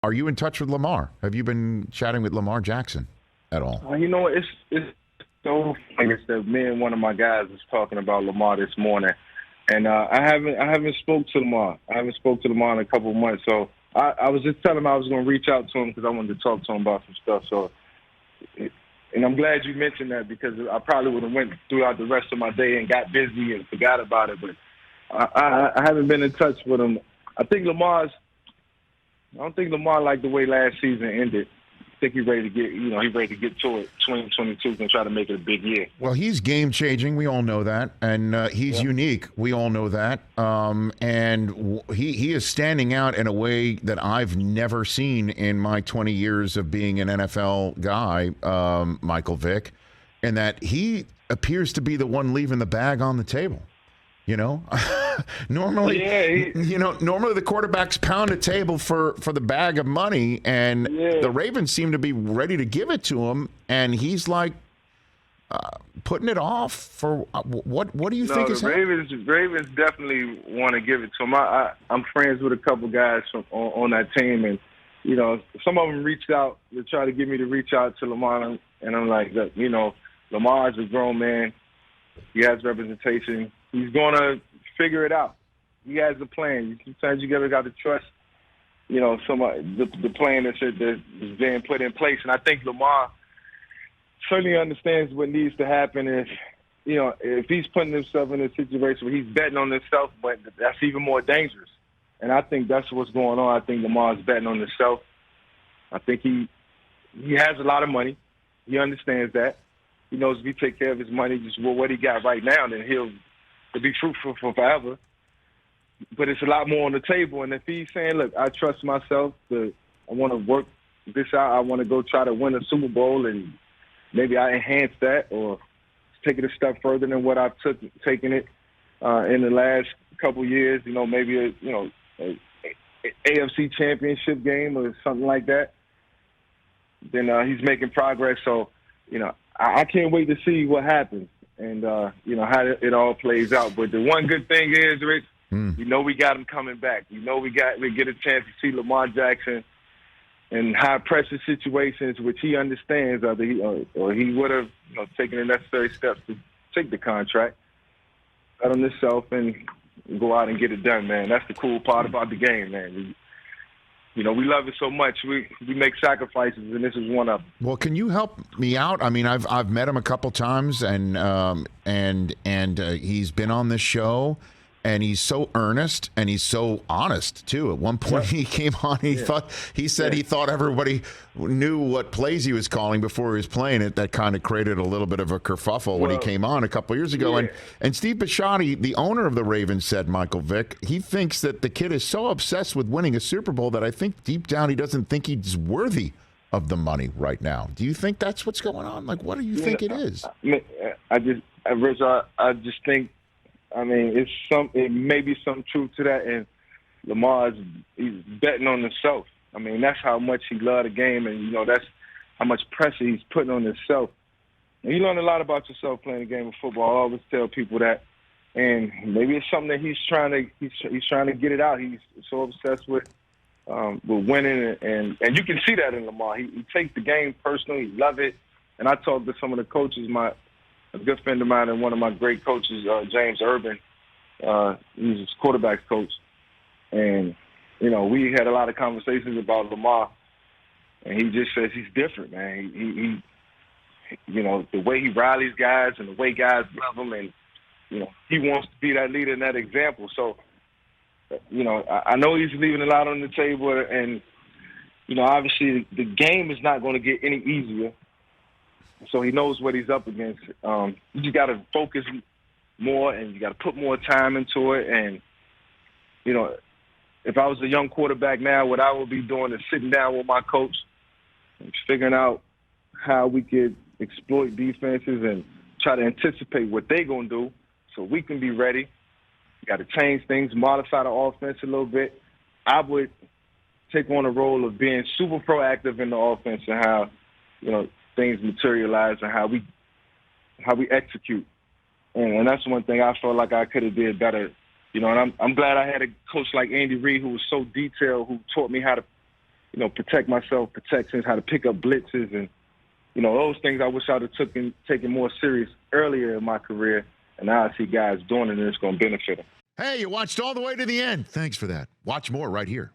Are you in touch with Lamar? Have you been chatting with Lamar Jackson at all? It's so funny that me and one of my guys was talking about Lamar this morning, and I haven't spoke to Lamar. I haven't spoke to Lamar in a couple of months, so I was just telling him I was going to reach out to him because I wanted to talk to him about some stuff. So, and I'm glad you mentioned that because I probably would have went throughout the rest of my day and got busy and forgot about it. But I haven't been in touch with him. I don't think Lamar liked the way last season ended. I think he's ready to get to it. 2022 and try to make it a big year. Well, he's game changing. We all know that, and he's unique. We all know that, and he is standing out in a way that I've never seen in my 20 years of being an NFL guy, Michael Vick, and that he appears to be the one leaving the bag on the table. Normally the quarterbacks pound a table for the bag of money, and the Ravens seem to be ready to give it to him, and he's like putting it off for what do you think is happening? Ravens definitely want to give it to him. I'm friends with a couple guys on that team, and some of them reached out to try to get me to reach out to Lamar, and I'm like, look, Lamar's a grown man. He has representation. He's going to figure it out. He has a plan. Sometimes you got to trust, the plan that's being put in place. And I think Lamar certainly understands what needs to happen. If he's putting himself in a situation where he's betting on himself, but that's even more dangerous. And I think that's what's going on. I think Lamar's betting on himself. I think he has a lot of money. He understands that. He knows if he take care of his money, just what he got right now, then he'll be fruitful for forever. But it's a lot more on the table. And if he's saying, look, I trust myself, I want to work this out, I want to go try to win a Super Bowl, and maybe I enhance that or take it a step further than what I've taken it in the last couple years, maybe a AFC championship game or something like that, then he's making progress. So, I can't wait to see what happens and, how it all plays out. But the one good thing is, Rich, we got him coming back. We get a chance to see Lamar Jackson in high-pressure situations, which he understands, or he would have taken the necessary steps to take the contract, bet on himself, and go out and get it done, man. That's the cool part about the game, man. We love it so much. We make sacrifices, and this is one of them. Well, can you help me out? I mean, I've met him a couple times, and he's been on this show, and he's so earnest and he's so honest too. At one point, he came on. He thought everybody knew what plays he was calling before he was playing it. That kind of created a little bit of a kerfuffle when he came on a couple of years ago. And Steve Bisciotti, the owner of the Ravens, said, Michael Vick, he thinks that the kid is so obsessed with winning a Super Bowl that I think deep down he doesn't think he's worthy of the money right now. Do you think that's what's going on? Like, what do you think it is? I just think. I mean, it may be some truth to that, and he's betting on himself. I mean, that's how much he loves the game, and that's how much pressure he's putting on himself. And you learn a lot about yourself playing the game of football. I always tell people that, and maybe it's something that he's trying to get it out. He's so obsessed with winning, and you can see that in Lamar. He takes the game personal. He loves it. And I talked to some of the coaches, a good friend of mine and one of my great coaches, James Urban. He's his quarterback's coach. And, we had a lot of conversations about Lamar. And he just says he's different, man. He the way he rallies guys and the way guys love him. And, he wants to be that leader and that example. So, I know he's leaving a lot on the table. And, obviously the game is not going to get any easier. So he knows what he's up against. You just got to focus more, and you got to put more time into it. And, if I was a young quarterback now, what I would be doing is sitting down with my coach and figuring out how we could exploit defenses and try to anticipate what they're going to do so we can be ready. You got to change things, modify the offense a little bit. I would take on a role of being super proactive in the offense and how, things materialize and how we execute. And that's one thing I felt like I could have did better. And I'm glad I had a coach like Andy Reid who was so detailed, who taught me how to protect myself, protections, how to pick up blitzes, and those things I wish I would have taken more serious earlier in my career. And now I see guys doing it, and it's going to benefit them. Hey, you watched all the way to the end. Thanks for that. Watch more right here.